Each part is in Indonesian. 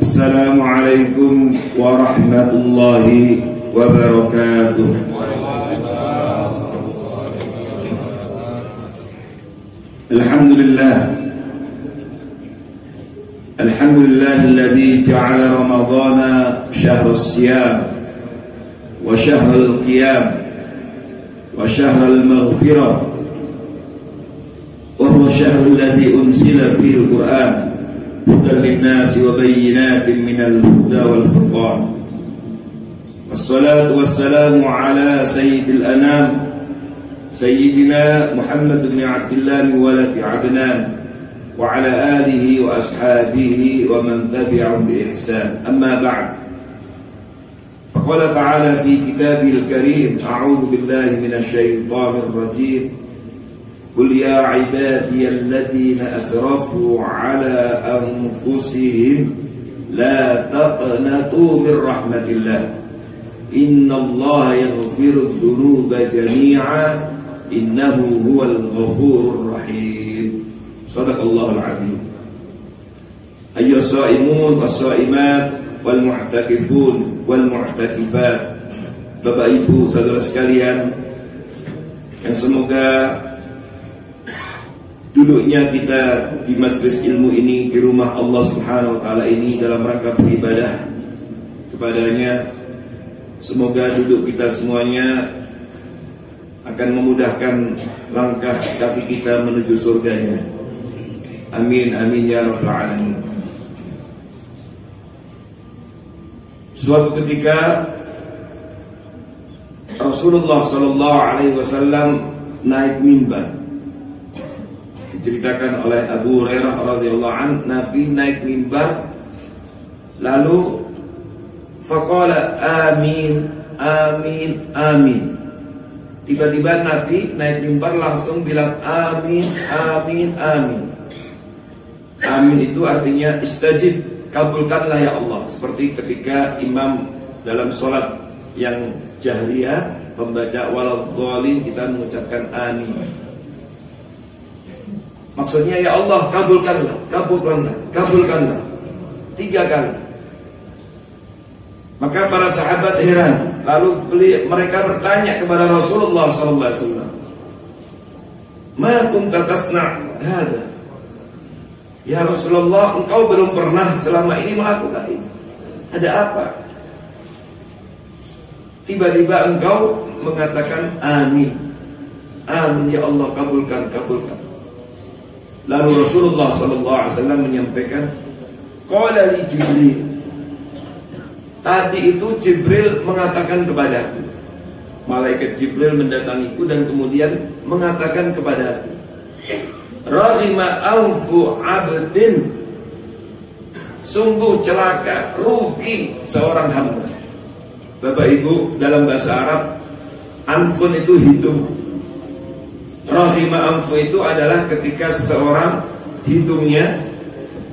Assalamualaikum warahmatullahi wabarakatuh. Alhamdulillah alladzi ja'ala ramadhana syahrus siyam wa syahrul qiyam wa syahrul maghfirah wa huwa syahrul ladzi unzila fihi al-Qur'an hudan lin-nasi wa bayyinatin minal huda wal furqan. Wassalatu wassalamu ala sayyidil anam sayyidina Muhammad bin Abdullah waladi Adnan wa ala alihi wa ashabihi wa man tabi'ahum bi ihsan. Amma ba'd. Faqala ta'ala fi kitabihil karim, a'udzu billahi minasy syaithanir rajim. Qul ya ibadiyalladzina asrafu ala anfusihim la taqnatu min rahmatillah innallaha yaghfiru dzunuba jami'a innahu huwal ghafurur rahim. Shadaqallahul azim. Ayyuhas shaimun was-shaimat wal mu'takifun wal mu'takifat. Bapak Ibu saudara sekalian, yang semoga duduknya kita di majelis ilmu ini, di rumah Allah Subhanahu wa taala ini dalam rangka beribadah kepadanya, semoga duduk kita semuanya akan memudahkan langkah kaki kita menuju surganya. Amin amin ya rabbal alamin. Suatu ketika Rasulullah sallallahu alaihi wasallam naik mimbar. Diceritakan oleh Abu Hurairah radhiyallahu anhu, Nabi naik mimbar lalu faqala amin amin amin. Tiba-tiba Nabi naik mimbar langsung bilang amin amin amin. Amin itu artinya istajib, kabulkanlah ya Allah. Seperti ketika imam dalam sholat yang jahriyah membaca waladhdallin, kita mengucapkan amin. Maksudnya ya Allah kabulkanlah, kabulkanlah, kabulkanlah 3 kali. Maka para sahabat heran. Lalu mereka bertanya kepada Rasulullah sallallahu alaihi wasallam, "Ma kunta tasna' hada?" Ya Rasulullah, engkau belum pernah selama ini melakukan ini. Ada apa? Tiba-tiba engkau mengatakan amin. Amin ya Allah, kabulkan, kabulkan. Lalu Rasulullah sallallahu alaihi wasallam menyampaikan, qala li Jibril. Tadi itu Jibril mengatakan kepadaku. Malaikat Jibril mendatangiku dan kemudian mengatakan kepadaku, raghima anfu 'abdin. Sungguh celaka, rugi seorang hamba. Bapak Ibu, dalam bahasa Arab anfun itu hidung. Rahima anfu itu adalah ketika seseorang hidungnya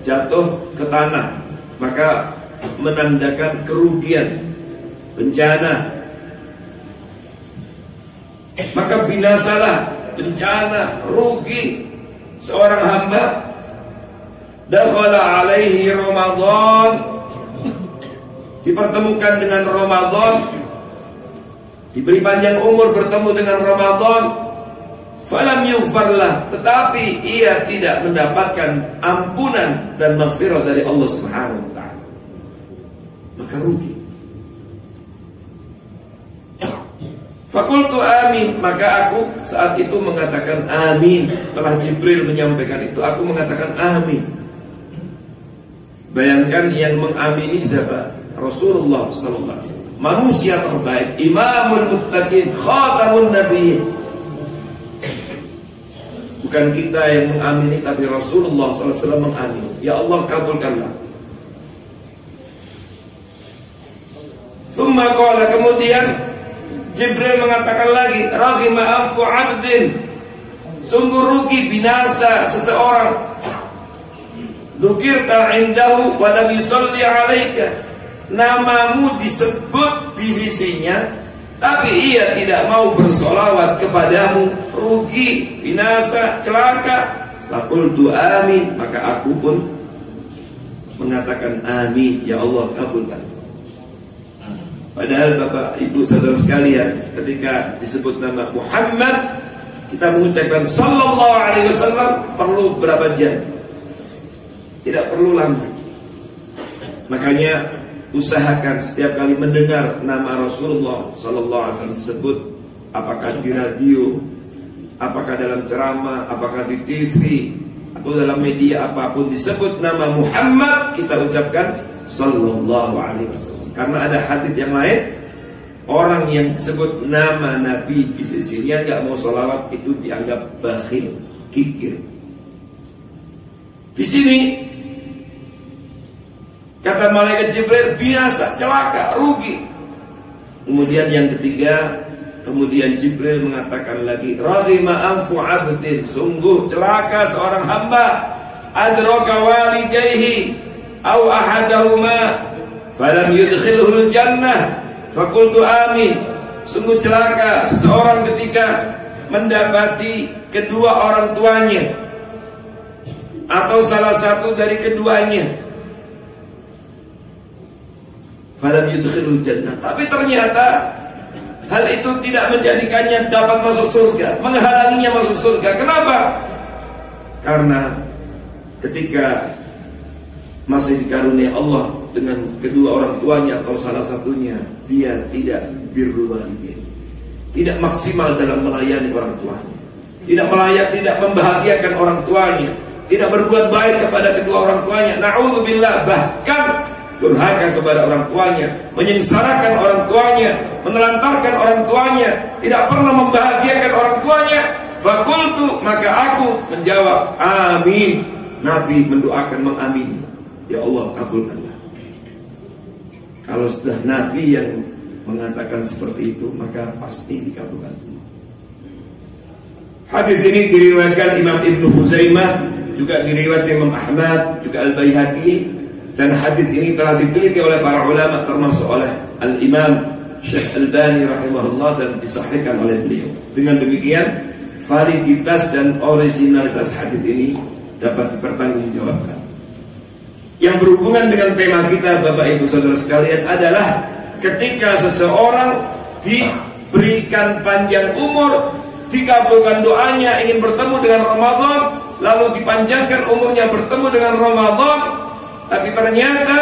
jatuh ke tanah, maka menandakan kerugian, bencana. Maka binasalah, bencana, rugi seorang hamba. Dakhala alaihi Ramadan, dipertemukan dengan Ramadan, diberi panjang umur bertemu dengan Ramadan. Falam yughfarlah, tetapi ia tidak mendapatkan ampunan dan maghfirah dari Allah Subhanahu wa taala. Maka rugi. Fakultu amin, maka aku saat itu mengatakan amin. Setelah Jibril menyampaikan itu, aku mengatakan amin. Bayangkan yang mengamini siapa? Rasulullah sallallahu alaihi wasallam, manusia terbaik, imamul muttaqin, khatamun nabiyyin. Bukan kita yang mengamini, tapi Rasulullah SAW mengamini. Ya Allah kabulkanlah. Thumma qala, kemudian Jibril mengatakan lagi, raghima anfu 'abdin. Sungguh rugi, binasa seseorang. Dzukirta indahu wa lam yusalli 'alaika. Namamu disebut di sisinya, tapi ia tidak mau bersolawat kepadamu. Rugi, binasa, celaka. Faqultu amin, maka aku pun mengatakan amin, ya Allah kabulkan. Padahal Bapak Ibu saudara sekalian, ketika disebut nama Muhammad, kita mengucapkan sallallahu alaihi wasallam perlu berapa jam? Tidak perlu lama. Makanya usahakan setiap kali mendengar nama Rasulullah sallallahu alaihi wasallam disebut, apakah di radio, apakah dalam ceramah, apakah di TV, atau dalam media apapun disebut nama Muhammad, kita ucapkan sallallahu alaihi wasallam. Karena ada hadits yang lain, orang yang disebut nama Nabi di sisinya nggak mau sholawat itu dianggap bakhil, kikir. Di sini kata malaikat Jibril biasa, celaka, rugi. Kemudian yang ketiga, kemudian Jibril mengatakan lagi, raghima anfu abdin, sungguh celaka seorang hamba, adraka walidayhi aw ahadahuma falam yudkhilhul jannah faqultu amin. Sungguh celaka seseorang ketika mendapati kedua orang tuanya atau salah satu dari keduanya, falam yudkhilhul jannah, tapi ternyata hal itu tidak menjadikannya dapat masuk surga, menghalanginya masuk surga. Kenapa? Karena ketika masih dikarunia Allah dengan kedua orang tuanya atau salah satunya, dia tidak birrul walidain, tidak maksimal dalam melayani orang tuanya, tidak membahagiakan orang tuanya, tidak berbuat baik kepada kedua orang tuanya. Na'udzubillah, bahkan durhaka kepada orang tuanya, menyengsarakan orang tuanya, menelantarkan orang tuanya, tidak pernah membahagiakan orang tuanya. Fakultu, maka aku menjawab amin. Nabi mendoakan, mengamini, ya Allah kabulkanlah. Kalau sudah Nabi yang mengatakan seperti itu, maka pasti dikabulkan. Hadis ini diriwayatkan Imam Ibnu Huzaimah, juga diriwayatkan Imam Ahmad, juga Al-Baihaqi. Dan hadis ini telah diteliti oleh para ulama, termasuk oleh Al-Imam Syekh Albani rahimahullah, dan disahihkan oleh beliau. Dengan demikian, validitas dan originalitas hadis ini dapat dipertanggungjawabkan. Yang berhubungan dengan tema kita, Bapak Ibu Saudara sekalian, adalah ketika seseorang diberikan panjang umur, dikabulkan doanya, ingin bertemu dengan Ramadan, lalu dipanjangkan umurnya bertemu dengan Ramadan, tapi ternyata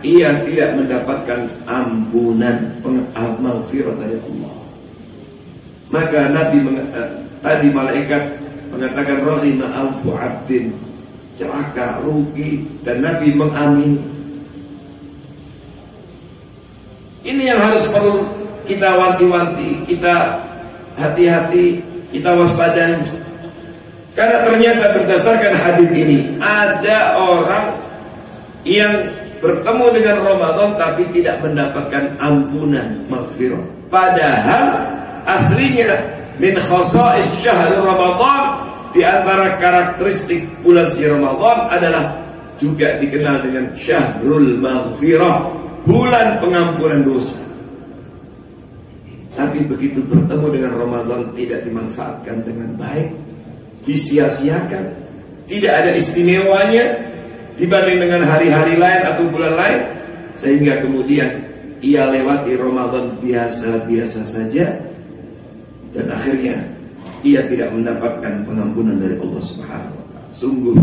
ia tidak mendapatkan ampunan, maghfirah dari Allah. Maka tadi malaikat mengatakan rahima anfu abdin, celaka, rugi, dan Nabi mengamini. Ini yang harus perlu kita wanti-wanti, kita hati-hati, kita waspadai. Karena ternyata berdasarkan hadis ini, ada orang yang bertemu dengan Ramadan tapi tidak mendapatkan ampunan, maghfirah. Padahal aslinya min khasa'is syahr Ramadan, di antara karakteristik bulan suci Ramadan adalah juga dikenal dengan syahrul maghfirah, bulan pengampunan dosa. Tapi begitu bertemu dengan Ramadan tidak dimanfaatkan dengan baik, disia-siakan, tidak ada istimewanya dibanding dengan hari-hari lain atau bulan lain, sehingga kemudian ia lewati Ramadan biasa-biasa saja, dan akhirnya ia tidak mendapatkan pengampunan dari Allah Subhanahu wa ta'ala. Sungguh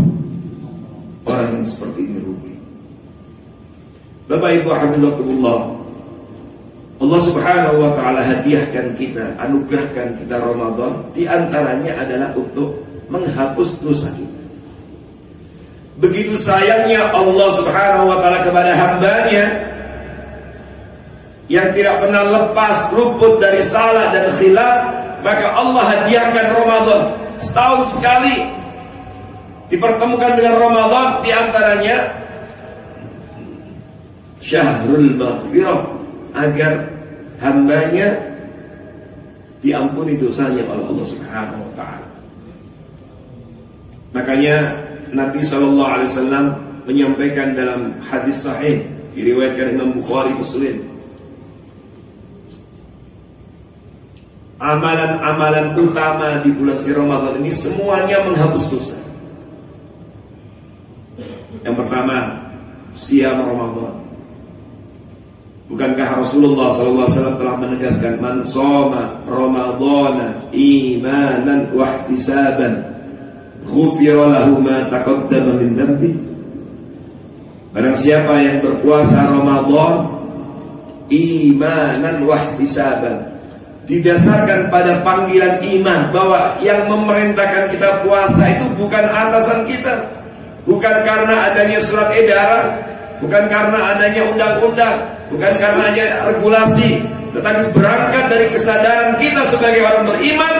orang yang seperti ini rugi. Bapak Ibu hafizakumullah, Allah Subhanahu wa ta'ala hadiahkan kita, anugerahkan kita Ramadan, di antaranya adalah untuk menghapus dosa kita. Begitu sayangnya Allah Subhanahu wa ta'ala kepada hambanya yang tidak pernah lepas luput dari salah dan khilaf, maka Allah hadiahkan Ramadan setahun sekali, dipertemukan dengan Ramadan, di antaranya syahrul maghfirah, agar hambanya diampuni dosanya oleh Allah Subhanahu wa ta'ala. Makanya Nabi SAW menyampaikan dalam hadis sahih diriwayatkan Imam Bukhari, Muslim, amalan-amalan utama di bulan suci Ramadan ini semuanya menghapus dosa. Yang pertama, Siyam Ramadan. Bukankah Rasulullah SAW telah menegaskan, man shoma Ramadana imanan wa ihtisaban ghufira lahu ma taqaddama min dhanbi. Barang siapa yang berpuasa Ramadan imanan wa ihtisaban, didasarkan pada panggilan iman, bahwa yang memerintahkan kita puasa itu bukan atasan kita, bukan karena adanya surat edaran, bukan karena adanya undang-undang, bukan karena adanya regulasi, tetapi berangkat dari kesadaran kita sebagai orang beriman,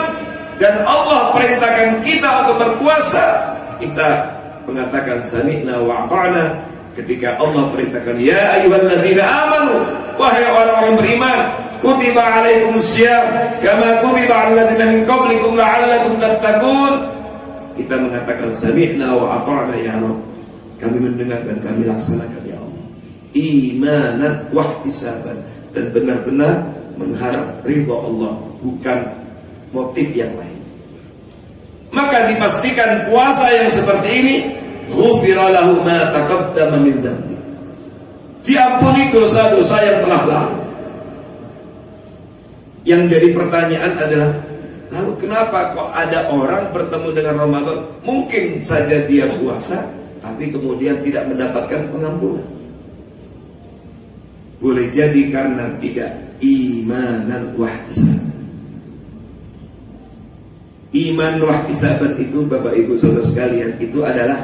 dan Allah perintahkan kita untuk berpuasa. Kita mengatakan sami'na wa ata'na ketika Allah perintahkan, ya ayyuhalladzina amanu, wahai orang-orang beriman, kutiba alaikumusiyam kama kutiba 'alal ladzina min qablikum la'allakum tattaqun. Kita mengatakan sami'na wa ata'na ya Rabb, kami mendengar dan kami laksanakan ya Allah, imanan wa ihtisaban, dan benar-benar mengharap ridha Allah, bukan motif yang lain. Maka dipastikan puasa yang seperti ini ghufira lahu ma taqaddama min dhanbi, diampuni dosa-dosa yang telah lalu. Yang jadi pertanyaan adalah, lalu kenapa kok ada orang bertemu dengan Ramadan, mungkin saja dia puasa tapi kemudian tidak mendapatkan pengampunan? Boleh jadi karena tidak imanan wa ihtisaban. Iman wa ihtisaban itu, Bapak Ibu Saudara sekalian, itu adalah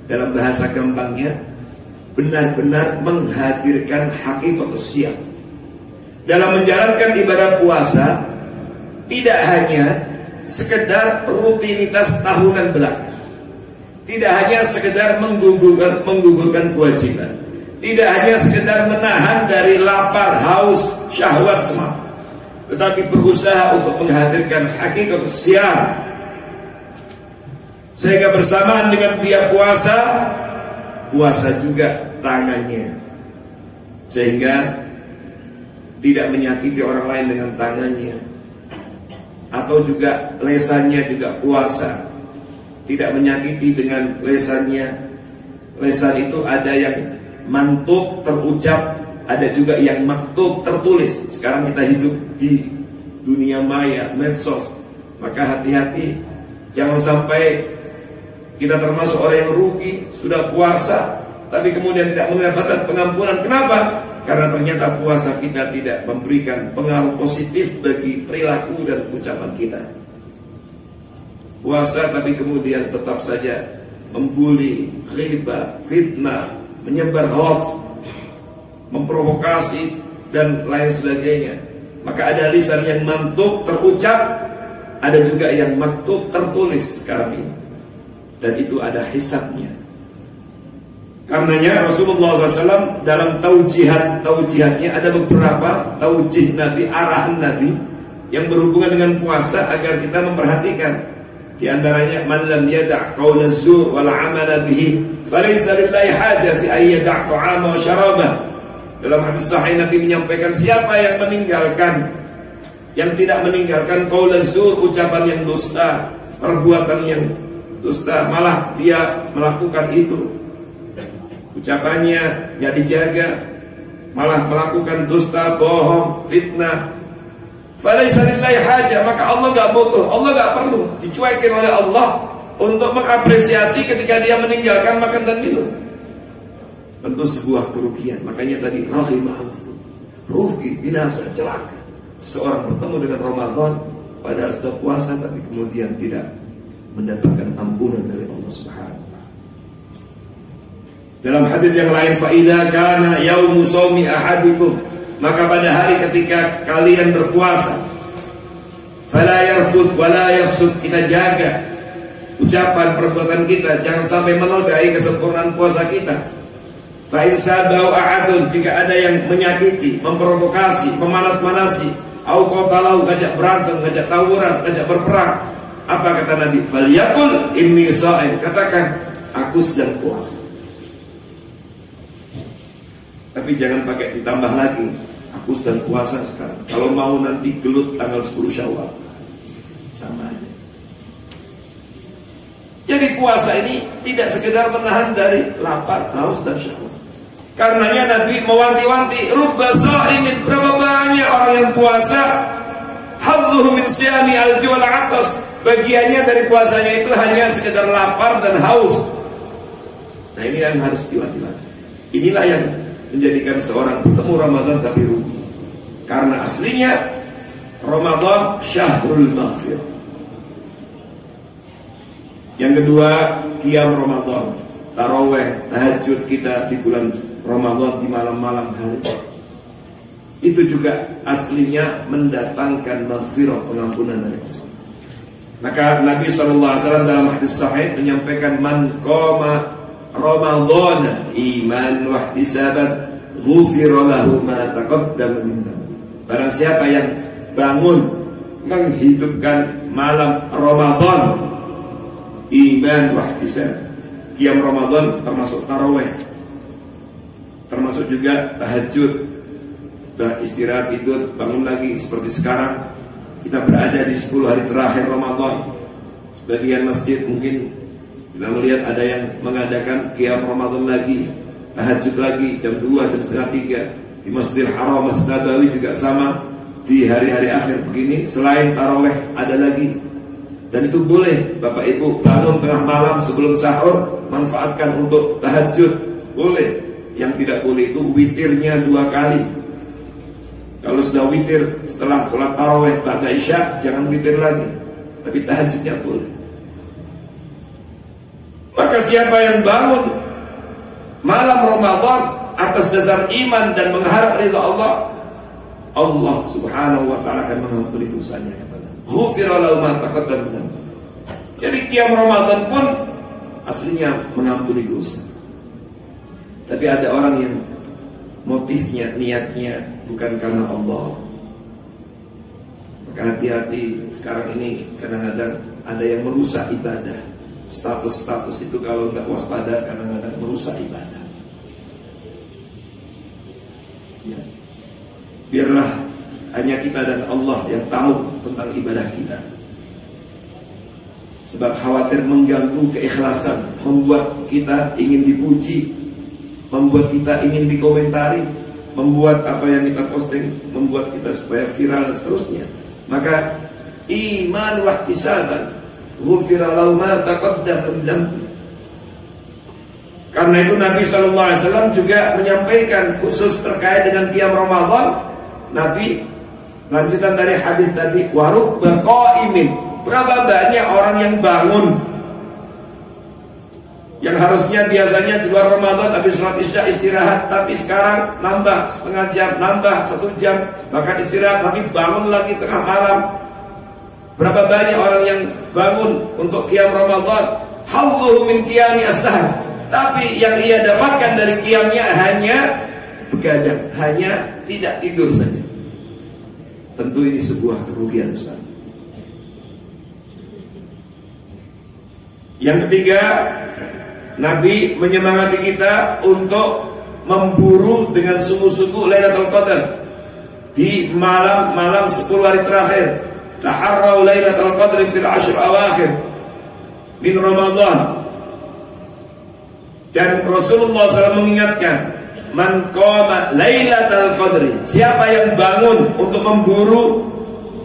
dalam bahasa gampangnya benar-benar menghadirkan hakikat siyam. Dalam menjalankan ibadah puasa tidak hanya sekedar rutinitas tahunan belaka, tidak hanya sekedar menggugurkan kewajiban, tidak hanya sekedar menahan dari lapar, haus, syahwat semata, tetapi berusaha untuk menghadirkan hakikat siyam. Sehingga bersamaan dengan dia puasa juga tangannya, sehingga tidak menyakiti orang lain dengan tangannya. Atau juga lesannya juga puasa, tidak menyakiti dengan lesannya. Lesan itu ada yang mantuk terucap, ada juga yang maktub tertulis. Sekarang kita hidup di dunia maya, medsos, maka hati-hati jangan sampai kita termasuk orang yang rugi, sudah puasa tapi kemudian tidak mendapatkan pengampunan. Kenapa? Karena ternyata puasa kita tidak memberikan pengaruh positif bagi perilaku dan ucapan kita. Puasa tapi kemudian tetap saja membuli, ghibah, fitnah, menyebar hoax, memprovokasi dan lain sebagainya. Maka ada lisan yang mantuk terucap, ada juga yang maktub tertulis sekarang ini, dan itu ada hisabnya. Karenanya Rasulullah SAW dalam taujihatnya ada beberapa taujih Nabi, arahan Nabi yang berhubungan dengan puasa agar kita memperhatikan. Di antaranya, man lam yada' qaula zur wal 'amala bihi falaysa lillahi hajah fi ay yada' ta'ama wa syarabah. Dalam hadis sahih Nabi menyampaikan, siapa yang tidak meninggalkan qaula zur, ucapan yang dusta, perbuatan yang dusta, malah dia melakukan itu, ucapannya nggak dijaga, malah melakukan dusta, bohong, fitnah, falaysa lillahi hajah, maka Allah nggak butuh, Allah nggak perlu, dicuekin oleh Allah untuk mengapresiasi ketika dia meninggalkan makan dan minum. Tentu sebuah kerugian. Makanya tadi rugi, binasa, celaka seorang bertemu dengan Ramadan padahal sudah puasa tapi kemudian tidak mendapatkan ampunan dari Allah Subhanahu wa ta'ala. Dalam hadis yang lain, fa idza kana yaumu shaumi ahadikum, maka pada hari ketika kalian berpuasa, fala yarfud wala yafsud, kita jaga ucapan perbuatan kita jangan sampai menodai kesempurnaan puasa kita. Fa in sabau ahadun, jika ada yang menyakiti, memprovokasi, memanas-manasi, au qatalau, ngajak berantem, ngajak tawuran, ngajak berperang, apa kata Nabi? Falyaqul inni shaim, katakan aku sedang puasa. Tapi jangan pakai ditambah lagi, aku sedang puasa sekarang. Kalau mau nanti gelut tanggal 10 Syawal, sama aja. Jadi puasa ini tidak sekedar menahan dari lapar, haus dan syahwat. Karenanya Nabi mewanti-wanti, rubba sha'imin, berapa banyak orang yang puasa, hadzuhu min siyami al-ju' wal 'atas, bagiannya dari puasanya itu hanya sekedar lapar dan haus. Nah, ini yang harus diwanti-wanti. Inilah yang menjadikan seorang bertemu Ramadan tapi rugi. Karena aslinya Ramadan syahrul maghfirah. Yang kedua, qiyam Ramadan, tarawih, tahajud kita di bulan Ramadan di malam-malam hari. Itu juga aslinya mendatangkan maghfirah, pengampunan dari Allah. Maka Nabi SAW dalam hadis sahih menyampaikan, man qama Ramadhana iman wa ihtisaban ghufira lahu ma taqaddama min dhanbi. Barang siapa yang bangun menghidupkan malam Ramadan iman wa ihtisab, qiyam Ramadan termasuk tarawih, termasuk juga tahajud, istirahat tidur, bangun lagi. Seperti sekarang kita berada di 10 hari terakhir Ramadan. Sebagian masjid mungkin kita melihat ada yang mengadakan qiyam Ramadan lagi, tahajud lagi jam 2, jam setengah 3. Di Masjidil Haram, Masjid Nabawi juga sama. Di hari-hari akhir begini, selain tarawih ada lagi. Dan itu boleh Bapak Ibu bangun tengah malam sebelum sahur, manfaatkan untuk tahajud, boleh. Yang tidak boleh itu witirnya 2 kali. Kalau sudah witir setelah sholat tarawih ba'da isya, jangan witir lagi, tapi tahajudnya boleh. Maka siapa yang bangun malam Ramadan atas dasar iman dan mengharap ridha Allah, Allah Subhanahu wa ta'ala akan mengampuni dosanya. Ghufira lahu ma taqaddama min dhanbi. Jadi qiyam Ramadan pun aslinya mengampuni dosa. Tapi ada orang yang motifnya, niatnya bukan karena Allah. Maka hati-hati sekarang ini, kadang-kadang ada yang merusak ibadah. Status-status itu kalau nggak waspada kadang-kadang merusak ibadah. Ya. Biarlah hanya kita dan Allah yang tahu tentang ibadah kita. Sebab khawatir mengganggu keikhlasan, membuat kita ingin dipuji, membuat kita ingin dikomentari, membuat apa yang kita posting, membuat kita supaya viral dan seterusnya. Maka iman wa ihtisaban ghufira lahu ma taqaddama min dhanbi. Karena itu Nabi SAW juga menyampaikan khusus terkait dengan qiyam Ramadan. Nabi lanjutan dari hadis tadi, wa rubba qaimin, berapa banyak orang yang bangun yang harusnya biasanya di luar Ramadan habis sholat isya istirahat, tapi sekarang nambah setengah jam, nambah 1 jam, bahkan istirahat nanti bangun lagi tengah malam. Berapa banyak orang yang bangun untuk qiyam Ramadan, hadzuhu min qiyami as-sahr, tapi yang ia dapatkan dari qiyamnya hanya begadang, hanya tidak tidur saja. Tentu ini sebuah kerugian besar. Yang ketiga, Nabi menyemangati kita untuk memburu dengan sungguh-sungguh Lailatul Qadar di malam-malam 10 hari terakhir. Taharrau Lailatul Qadri fil 10 awakhir min Ramadan. Dan Rasulullah SAW mengingatkan, man qama Lailatul Qadri, siapa yang bangun untuk memburu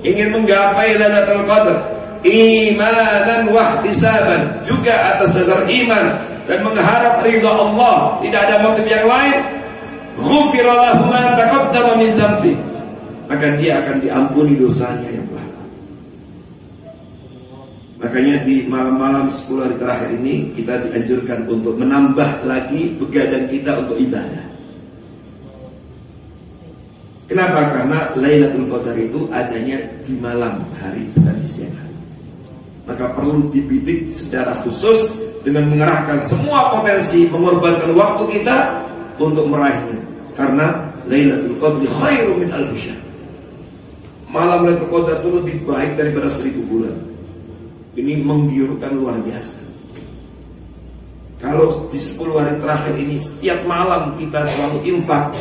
ingin menggapai Lailatul Qadar imanan wa ihtisaban, juga atas dasar iman dan mengharap ridha Allah, tidak ada motif yang lain, ghufira lahu ma taqaddama min dhanbi, maka dia akan diampuni dosanya yang telah lalu. Makanya di malam-malam 10 hari terakhir ini kita dianjurkan untuk menambah lagi begadang kita untuk ibadah. Kenapa? Karena Lailatul Qadar itu adanya di malam hari, bukan di siang hari. Maka perlu dibidik secara khusus dengan mengerahkan semua potensi, mengorbankan waktu kita untuk meraihnya. Karena Lailatul Qadri khairu min alfi syahr. Malam Lailatul Qadar itu lebih baik daripada 1000 bulan. Ini menggiurkan luar biasa. Kalau di 10 hari terakhir ini setiap malam kita selalu infak,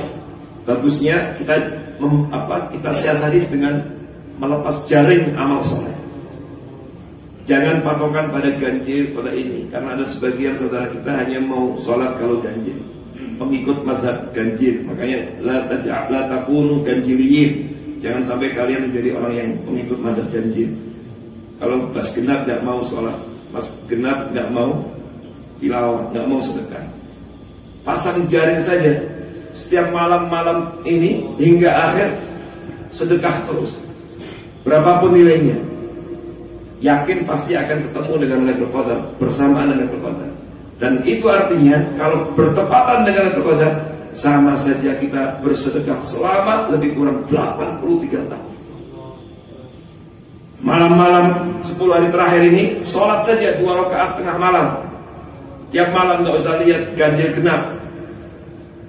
bagusnya kita siasati dengan melepas jaring amal soleh. Jangan patokan pada ganjil, pada ini. Karena ada sebagian saudara kita hanya mau sholat kalau ganjil, pengikut mazhab ganjil. Makanya la takunu ganjiliyin. Jangan sampai kalian menjadi orang yang pengikut mazhab ganjil. Kalau pas genap gak mau sholat, pas genap gak mau tilawah, gak mau sedekah, pasang jaring saja setiap malam-malam ini hingga akhir, sedekah terus berapapun nilainya, yakin pasti akan ketemu dengan Lailatul Qadar, bersamaan dengan Lailatul Qadar. Dan itu artinya kalau bertepatan dengan Lailatul Qadar, sama saja kita bersedekah selama lebih kurang 83 tahun. Malam-malam 10 hari terakhir ini sholat saja 2 rakaat tengah malam. Tiap malam gak usah lihat ganjil genap,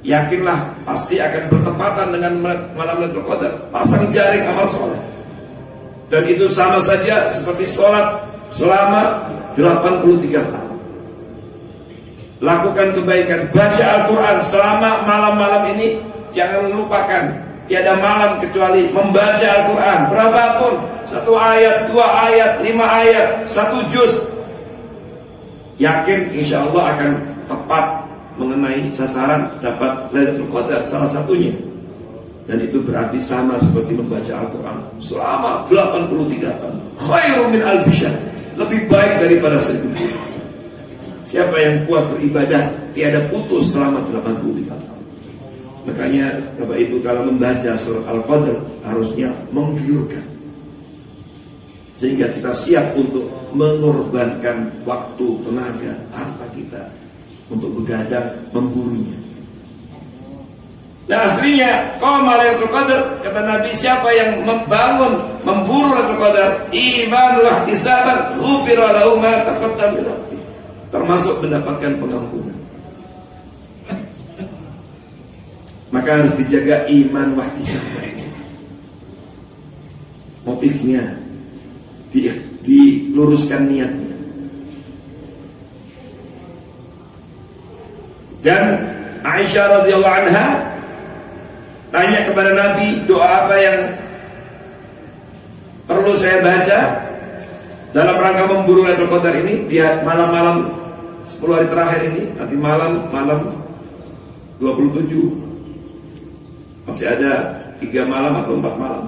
yakinlah pasti akan bertepatan dengan malam Lailatul Qadar. Pasang jaring amal sholat, dan itu sama saja seperti sholat selama 83 tahun. Lakukan kebaikan, baca Al-Quran selama malam-malam ini. Jangan lupakan, tiada malam kecuali membaca Al-Quran. Berapapun, 1 ayat, 2 ayat, 5 ayat, 1 juz, yakin insya Allah akan tepat mengenai sasaran, dapat Lailatul Qadar salah satunya. Dan itu berarti sama seperti membaca Al-Quran selama 83 tahun. Khairu min alfi syahr, lebih baik daripada 1000 bulan. Siapa yang kuat beribadah tiada putus selama 83 tahun. Makanya Bapak Ibu kalau membaca surat Al-Qadr harusnya menggiurkan, sehingga kita siap untuk mengorbankan waktu, tenaga, harta kita untuk begadang memburunya. Nah aslinya qama Lailatul Qadar, kata Nabi, siapa yang membangun memburu Lailatul Qadar iman wa ihtisaban ghufira lahu ma taqaddama min dhanbi, termasuk mendapatkan pengampunan. Maka harus dijaga iman wa ihtisaban. Motifnya diluruskan niatnya. Dan Aisyah radhiyallahu anha tanya kepada Nabi, doa apa yang perlu saya baca dalam rangka memburu Lailatul Qadar ini di malam-malam 10 hari terakhir ini, nanti malam 27, masih ada 3 malam atau 4 malam.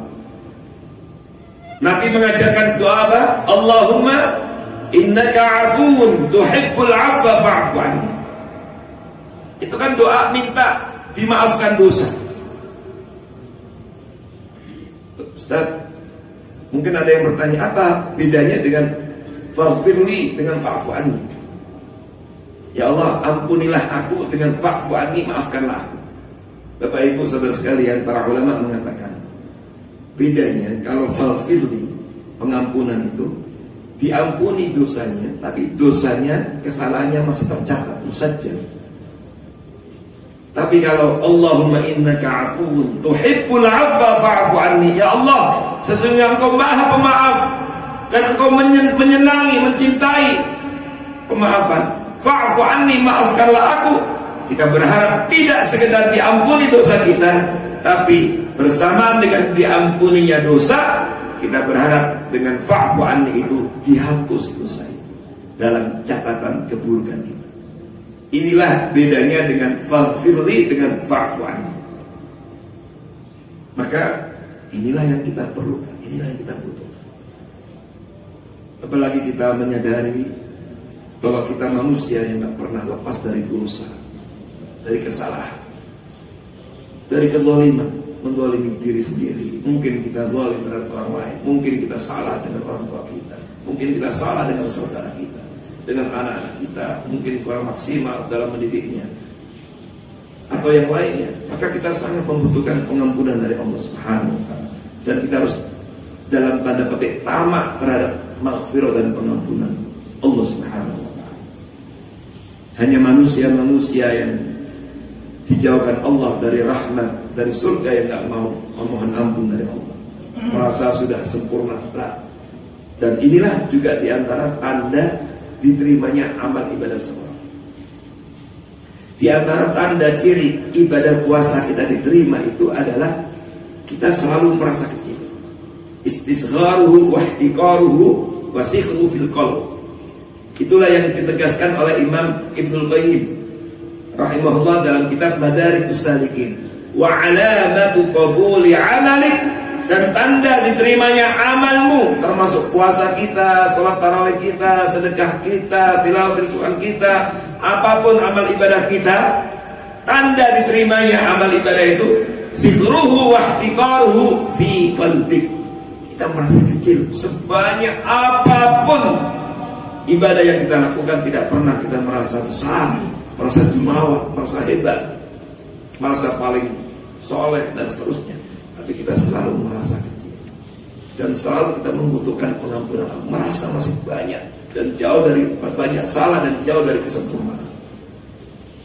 Nabi mengajarkan doa apa? Allahumma innaka afuun tuhibbul afwa fa'fu anni. Itu kan doa minta dimaafkan dosa. Ustaz, mungkin ada yang bertanya, apa bedanya dengan faghfirli dengan fa'fu anni? Ya Allah, ampunilah aku, dengan fa'fu anni, maafkanlah aku. Bapak Ibu saudara sekalian, para ulama mengatakan bedanya, kalau faghfirli, pengampunan itu diampuni dosanya, tapi dosanya, kesalahannya masih tercatat saja. Tapi kalau Allahumma innaka afuun tuhibbul afwa fa'fu anni, ya Allah, sesungguhnya Engkau Maha Pemaaf dan Engkau menyenangi, mencintai pemaafan. Fa'fu anni, maafkanlah aku. Kita berharap tidak sekedar diampuni dosa kita, tapi bersamaan dengan diampuninya dosa, kita berharap dengan fa'fu anni itu dihapus dosa itu dalam catatan keburukan kita. Inilah bedanya dengan faghfirli dengan fa'fu anni. Maka inilah yang kita perlukan, inilah yang kita butuhkan. Apalagi kita menyadari bahwa kita manusia yang tidak pernah lepas dari dosa, dari kesalahan, dari kezaliman, menzalimi diri sendiri. Mungkin kita zalim terhadap orang lain, mungkin kita salah dengan orang tua kita, mungkin kita salah dengan saudara kita, dengan anak-anak kita, mungkin kurang maksimal dalam mendidiknya, atau yang lainnya. Maka kita sangat membutuhkan pengampunan dari Allah Subhanahu wa Ta'ala. Dan kita harus dalam tanda petik tamak terhadap maghfirah dan pengampunan Allah Subhanahu wa Ta'ala. Hanya manusia-manusia yang dijauhkan Allah dari rahmat, dari surga, yang tidak mau memohon ampun dari Allah, merasa sudah sempurna. Dan inilah juga diantara tanda diterimanya amal ibadah seorang. Di antara tanda ciri ibadah puasa kita diterima itu adalah kita selalu merasa kecil. Istisgharuhu wa ihtiqaruhu wa sikhru fil qalb. Itulah yang ditegaskan oleh Imam Ibnul Qayyim rahimahullah dalam kitab Madarijus Salikin. Wa alamatu qabuli 'amalik, dan tanda diterimanya amalmu, termasuk puasa kita, sholat tarawih kita, sedekah kita, tilawah Al-Quran kita, apapun amal ibadah kita, tanda diterimanya amal ibadah itu sikruhu wa ihtiqaruhu fi qalbik. Kita merasa kecil sebanyak apapun ibadah yang kita lakukan, tidak pernah kita merasa besar, merasa jumawa, merasa hebat, merasa paling soleh dan seterusnya. Tapi kita selalu merasa kecil dan selalu kita membutuhkan pengampunan, merasa masih banyak dan jauh dari banyak salah dan jauh dari kesempurnaan.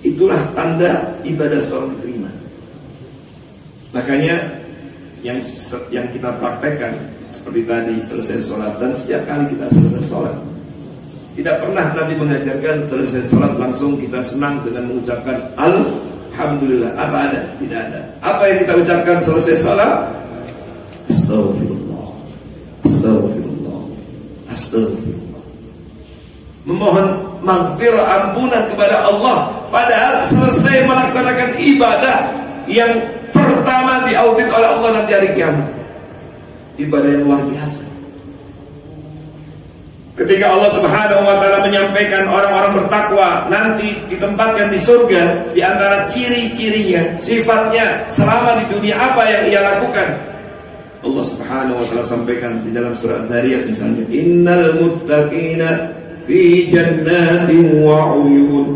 Itulah tanda ibadah seorang diterima. Makanya yang kita praktekkan seperti tadi, selesai sholat, dan setiap kali kita selesai sholat, tidak pernah Nabi mengajarkan selesai sholat langsung kita senang dengan mengucapkan Alhamdulillah. Apa ada? Tidak ada. Apa yang kita ucapkan selesai sholat? Astaghfirullah, astaghfirullah, astaghfirullah. Memohon maghfirah, ampunan kepada Allah. Padahal selesai melaksanakan ibadah yang pertama diaudit oleh Allah nanti hari kiamat. Ibadah yang luar biasa. Ketika Allah Subhanahu wa ta'ala menyampaikan orang-orang bertakwa nanti ditempatkan di surga, di antara ciri-cirinya, sifatnya selama di dunia apa yang ia lakukan, Allah Subhanahu wa ta'ala sampaikan di dalam surah Dzariyat misalnya, innal muttaqina fi jannatin wa 'uyun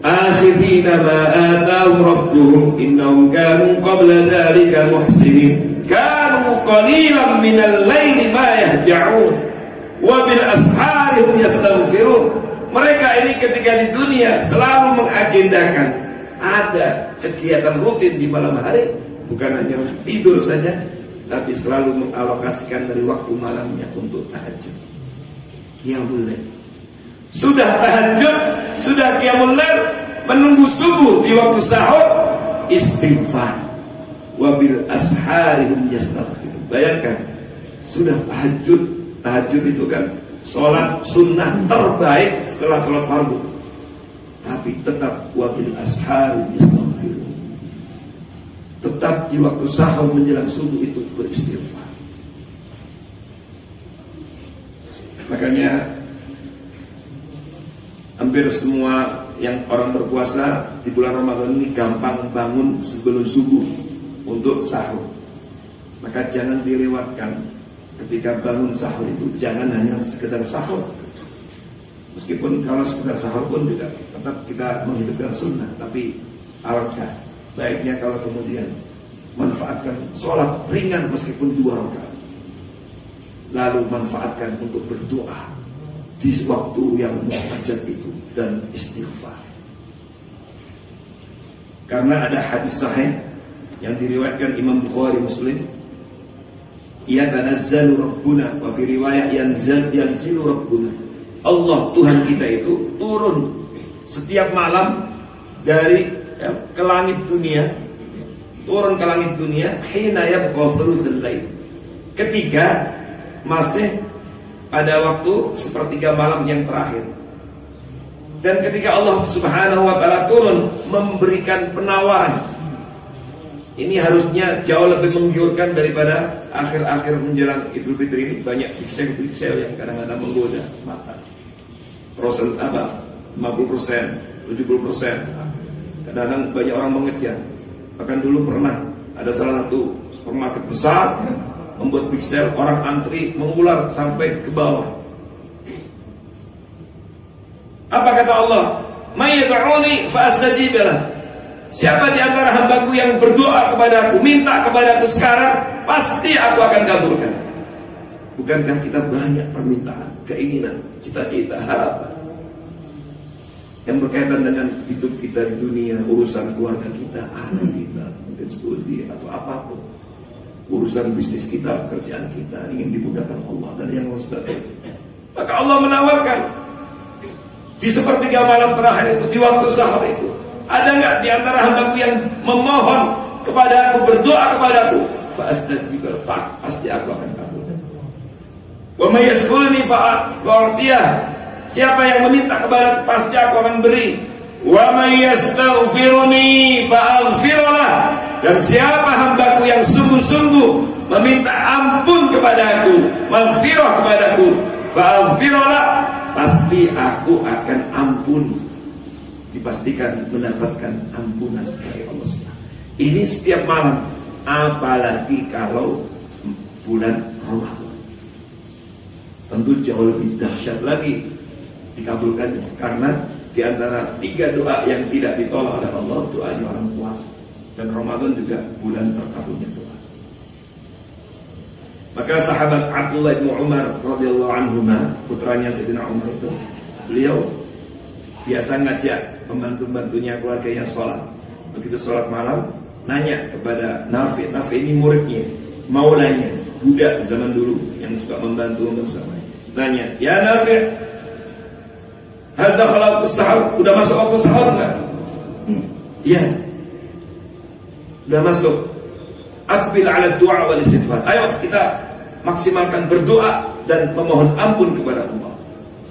akhidina ma atahum rabbuhum innahum kanu qabla dzalika muhsinin kanu qalilan minal laili ma yahja'un wa bil ashari hum yastaghfirun. Mereka ini ketika di dunia selalu mengagendakan ada kegiatan rutin di malam hari, bukan hanya tidur saja, tapi selalu mengalokasikan dari waktu malamnya untuk tahajud, qiyamul lail. Sudah tahajud, sudah qiyamul lail, menunggu subuh di waktu sahur, istighfar. Wa bil ashari hum yastaghfirun. Bayangkan, sudah tahajud. Tahajud itu kan sholat sunnah terbaik setelah sholat fardu, tapi tetap wabil ashari yastaghfirun. Tetap di waktu sahur menjelang subuh itu beristighfar. Makanya hampir semua yang orang berpuasa di bulan Ramadan ini gampang bangun sebelum subuh untuk sahur. Maka jangan dilewatkan. Ketika bangun sahur itu jangan hanya sekedar sahur. Meskipun kalau sekedar sahur pun tidak, tetap kita menghidupkan sunnah. Tapi alangkah baiknya kalau kemudian manfaatkan sholat ringan meskipun 2 rakaat, lalu manfaatkan untuk berdoa di waktu yang mustajab itu dan istighfar. Karena ada hadis sahih yang diriwayatkan Imam Bukhari Muslim, ya tanazzalu rabbuna, wa fi riwayat yanzilu rabbuna. Allah Tuhan kita itu turun setiap malam dari ke langit dunia, turun ke langit dunia hina yabqa thuluthul lail, ketika masih pada waktu sepertiga malam yang terakhir. Dan ketika Allah Subhanahu wa ta'ala turun memberikan penawaran, ini harusnya jauh lebih menggiurkan daripada akhir-akhir menjelang Idul Fitri ini. Banyak piksel yang kadang-kadang menggoda mata. Persen 50%, 70%. Kadang-kadang banyak orang mengejar. Bahkan dulu pernah ada salah satu supermarket besar membuat piksel, orang antri mengular sampai ke bawah. Apa kata Allah? May yad'uni fa astajib lahu. Siapa di antara hambaku yang berdoa kepadaku, minta kepadaku sekarang, pasti aku akan kabulkan. Bukankah kita banyak permintaan, keinginan, cita-cita, harapan yang berkaitan dengan hidup kita di dunia, urusan keluarga kita, anak kita, mungkin studi atau apapun, urusan bisnis kita, pekerjaan kita, ingin dimudahkan Allah dan yang sebagainya. Maka Allah menawarkan di sepertiga malam terakhir itu, di waktu sahur itu, ada nggak di antara hambaku yang memohon kepada aku, berdoa kepada aku? Fa'astajib, pasti aku akan kabulkan. Wa may yas'alni fa'atiyah. Siapa yang meminta kepada pasti aku akan beri. Wa may yastaghfiruni fa'aghfirlah. Dan siapa hambaku yang sungguh-sungguh meminta ampun kepadaku, maghfirah kepadaku, fa'aghfirlah, pasti aku akan ampuni. Dipastikan mendapatkan ampunan dari Allah SWT. Ini setiap malam, apalagi kalau bulan Ramadan. Tentu jauh lebih dahsyat lagi dikabulkannya, karena di antara 3 doa yang tidak ditolak oleh Allah, doanya orang puasa. Dan Ramadan juga bulan terkabulnya doa. Maka sahabat Abdullah bin Umar radhiyallahu anhuma, putranya Sayyidina Umar itu, beliau biasa ngajak pembantu-bantunya, keluarganya sholat. Begitu sholat malam, nanya kepada Nafi. Nafi ini muridnya, maulanya, budak zaman dulu yang suka membantu bersama. Nanya, ya Nafi, hal dakhala waktu sahur? Udah masuk waktu sahur enggak? Iya. Udah masuk. Aqbil ala du'a wal istighfar. Ayo kita maksimalkan berdoa dan memohon ampun kepada Allah.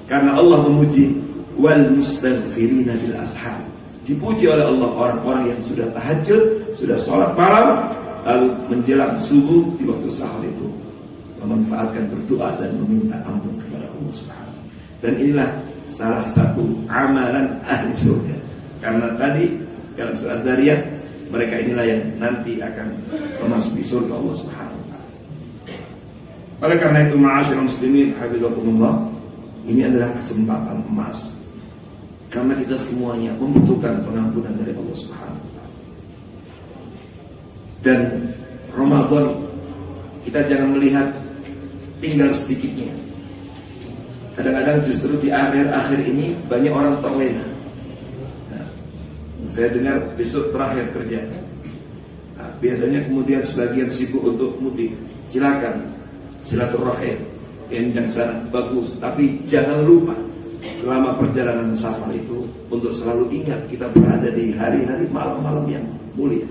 Karena Allah memuji wal mustaghfirina bil ashar. Dipuji oleh Allah orang-orang yang sudah tahajud, sudah sholat malam, lalu menjelang subuh di waktu sahur itu memanfaatkan berdoa dan meminta ampun kepada Allah Subhanahu. Dan inilah salah satu amalan ahli surga. Karena tadi dalam surat Dzariyah, mereka inilah yang nanti akan memasuki surga Allah Subhanahu wa taala. Oleh karena itu, ma'asyiral muslimin hafizakumullah, ini adalah kesempatan emas. Karena kita semuanya membutuhkan pengampunan dari Allah Subhanahu wa taala. Dan Ramadan kita jangan melihat tinggal sedikitnya. Kadang-kadang justru di akhir-akhir ini banyak orang terlena. Saya dengar besok terakhir kerja. Nah, biasanya kemudian sebagian sibuk untuk mudik. Silakan silaturahim, yang sana bagus. Tapi jangan lupa selama perjalanan safar itu untuk selalu ingat kita berada di hari-hari malam-malam yang mulia.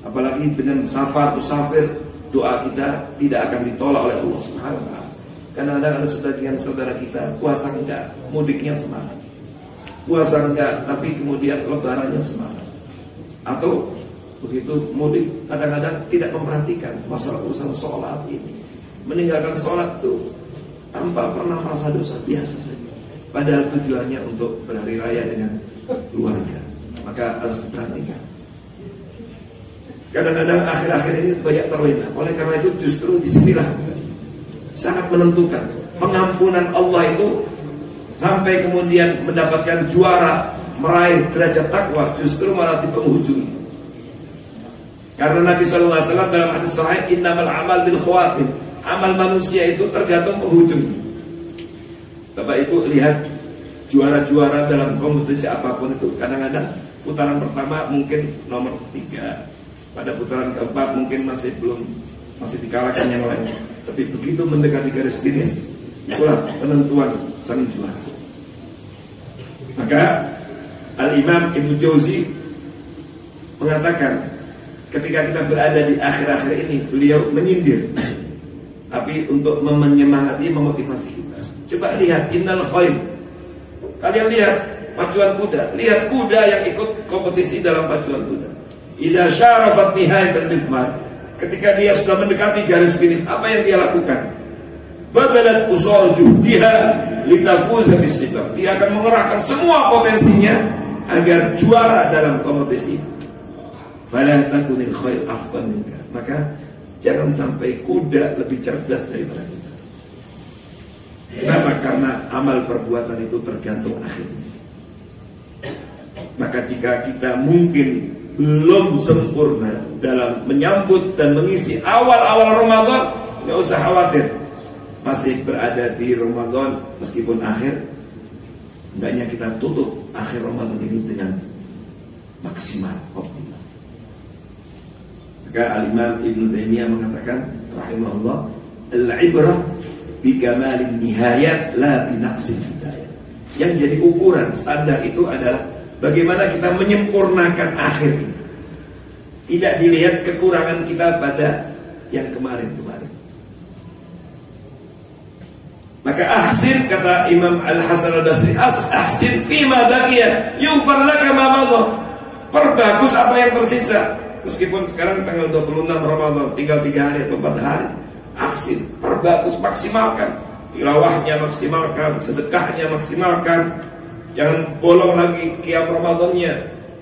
Apalagi dengan safar musafir, doa kita tidak akan ditolak oleh Allah Subhanahu wa taala. Karena ada sebagian saudara kita puasa enggak, mudiknya semangat. Puasa enggak, tapi kemudian lebarannya semangat. Atau begitu mudik kadang-kadang tidak memperhatikan masalah urusan sholat ini. Meninggalkan sholat itu tanpa pernah merasa dosa, biasa saja. Padahal tujuannya untuk berhari raya dengan keluarga. Maka harus diperhatikan. Kadang-kadang akhir-akhir ini banyak terlena. Oleh karena itu justru disinilah sangat menentukan. Pengampunan Allah itu sampai kemudian mendapatkan juara, meraih derajat takwa, justru malah di penghujung. Karena Nabi SAW dalam hadis sahih, innamal amal bil khawatim. Amal manusia itu tergantung penghujung. Bapak Ibu lihat juara-juara dalam kompetisi apapun itu, kadang-kadang putaran pertama mungkin nomor 3, pada putaran keempat mungkin masih dikalahkan yang lainnya. Tapi begitu mendekati garis finish, itulah penentuan sang juara. Maka Al-Imam Ibnu Jauzi mengatakan, ketika kita berada di akhir-akhir ini, beliau menyindir, tapi untuk menyemangati, memotivasi kita. Coba lihat, innal khair. Kalian lihat pacuan kuda, lihat kuda yang ikut kompetisi dalam pacuan kuda. Idza syarafat nihayat al-mithmar, ketika dia sudah mendekati garis finish, apa yang dia lakukan? Badalat qusar juhdiha litafuz bis-sibab. Dia akan mengerahkan semua potensinya agar juara dalam kompetisi. Fala takunil khair afdal minka. Maka jangan sampai kuda lebih cerdas daripada kita. Kenapa? Karena amal perbuatan itu tergantung akhirnya. Maka jika kita mungkin belum sempurna dalam menyambut dan mengisi awal-awal Ramadan, nggak usah khawatir. Masih berada di Ramadan, meskipun akhir, hendaknya kita tutup akhir Ramadan ini dengan maksimal, optimal. Maka Al-Imam Ibnu Taimiyah mengatakan rahimahullah, al-ibrah bi kamalin nihayat la bi naqsil hidayah. Yang jadi ukuran standar itu adalah bagaimana kita menyempurnakan akhir ini. Tidak dilihat kekurangan kita pada yang kemarin-kemarin. Maka ahsin, kata Imam Al-Hasan Al-Basri, ahsin fima baqiya yughfar laka ma madha. Perbagus apa yang tersisa. Meskipun sekarang tanggal 26 Ramadan, tinggal 3 hari atau 4 hari. Ahsin, perbagus, maksimalkan. Tilawahnya maksimalkan, sedekahnya maksimalkan. Jangan bolong lagi qiyam Ramadannya.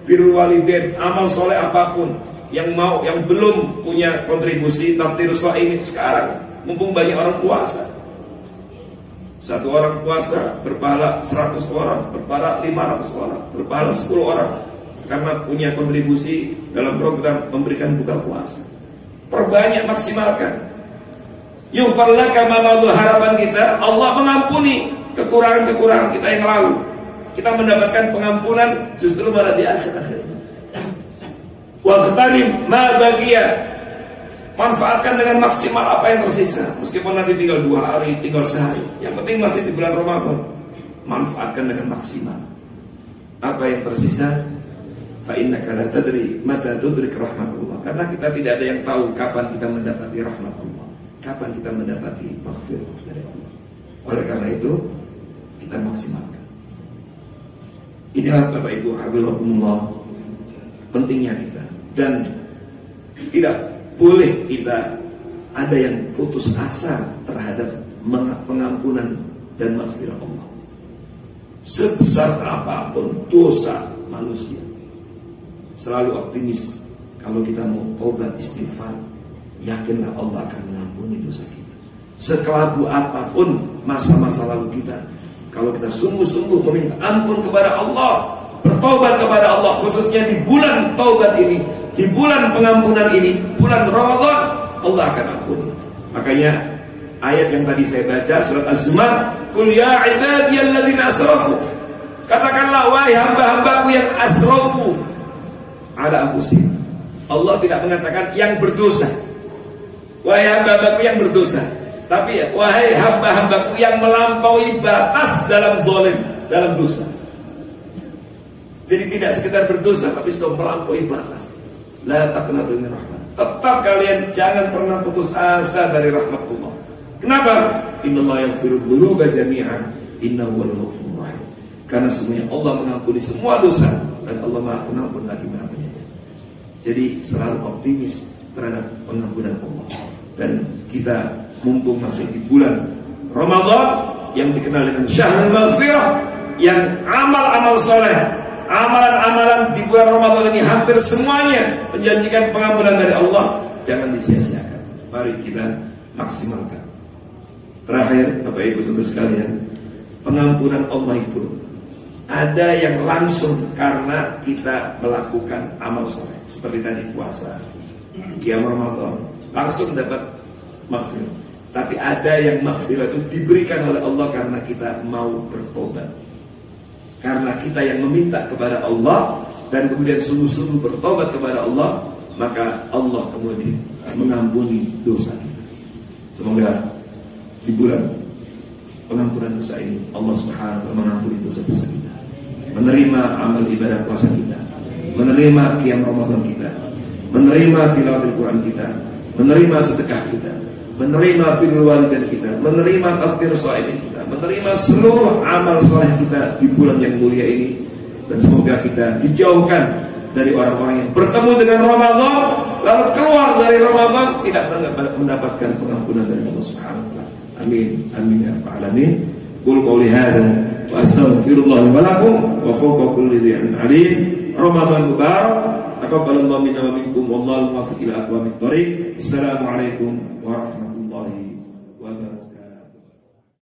Birrul walidain, amal soleh apapun. Yang mau, yang belum punya kontribusi Tafsirus Shaim sekarang, mumpung banyak orang puasa. Satu orang puasa berpahala 100 orang, berpahala 500 orang, berpahala 10 orang, karena punya kontribusi dalam program memberikan buka puasa. Perbanyak, maksimalkan. Yughfar laka ma madha, harapan kita Allah mengampuni kekurangan-kekurangan kita yang lalu. Kita mendapatkan pengampunan justru malah di akhir-akhir. Waqtanim ma baqiya, manfaatkan dengan maksimal apa yang tersisa. Meskipun nanti tinggal 2 hari, tinggal sehari, yang penting masih di bulan Ramadan. Manfaatkan dengan maksimal apa yang tersisa. Fa innaka la tadri mata tudrik rahmatullah. Karena kita tidak ada yang tahu kapan kita mendapati rahmat Allah, kapan kita mendapati maghfirah dari Allah. Oleh karena itu kita maksimalkan. Inilah Bapak Ibu habibakumullah pentingnya kita, dan tidak boleh kita ada yang putus asa terhadap pengampunan dan maghfirah Allah. Sebesar apapun dosa manusia, selalu optimis. Kalau kita mau taubat istighfar, yakinlah Allah akan mengampuni dosa kita. Sekelabu apapun masa-masa lalu kita, kalau kita sungguh-sungguh meminta ampun kepada Allah, bertobat kepada Allah, khususnya di bulan taubat ini, di bulan pengampunan ini, bulan Ramadan, Allah akan ampuni. Makanya ayat yang tadi saya baca surat Az-Zumar, qul ya ibadiyalladzina asrafu, katakanlah wahai hamba-hambaku yang asrafu ala anfusihim. Allah tidak mengatakan yang berdosa, wahai hamba-hambaku yang berdosa, tapi wahai hamba-hambaku yang melampaui batas dalam zalim, dalam dosa. Jadi tidak sekedar berdosa, tapi sudah melampaui batas. La taqnatu min rahmat. Tetap kalian jangan pernah putus asa dari rahmat Allah. Kenapa? Innallaha yaghfiru dzunuba jami'an innahu huwal ghafurur rahim. Karena semuanya Allah mengampuni semua dosa, dan Allah Maha Pengampun lagi Maha Penyayang. Jadi selalu optimis terhadap pengampunan Allah. Dan kita mumpung masih di bulan Ramadan yang dikenal dengan Syahrul Maghfirah, yang amal-amal soleh, amalan-amalan di bulan Ramadan ini hampir semuanya menjanjikan pengampunan dari Allah, jangan disia-siakan. Mari kita maksimalkan. Terakhir, Bapak Ibu Saudara sekalian, pengampunan Allah itu ada yang langsung karena kita melakukan amal soleh, seperti tadi puasa, qiyam Ramadan, langsung dapat maghfirah. Tapi ada yang maghfirah itu diberikan oleh Allah karena kita mau bertobat, karena kita yang meminta kepada Allah dan kemudian sungguh-sungguh bertobat kepada Allah, maka Allah kemudian mengampuni dosa kita. Semoga di bulan pengampunan dosa ini Allah Subhanahu wa taala mengampuni dosa-dosa kita, menerima amal ibadah puasa kita, menerima qiyam Ramadan kita, menerima tilawah Al-Quran kita, menerima sedekah kita, menerima birrul walidain kita, menerima Tafsirus Shaim kita, menerima seluruh amal saleh kita di bulan yang mulia ini. Dan semoga kita dijauhkan dari orang-orang yang bertemu dengan Ramadan lalu keluar dari Ramadan tidak mendapatkan pengampunan dari Allah Subhanahu wa taala. Amin amin ya rabbal alamin. Qul qouli hadza wa astaghfirullah wa lakum wa fawqa kulli dzin alim. Ramadan mubarak. Taqabbalallahu minna wa minkum wallahu muwaffiq ila aqwamit thoriq. Assalamualaikum warahmatullahi wabarakatuh.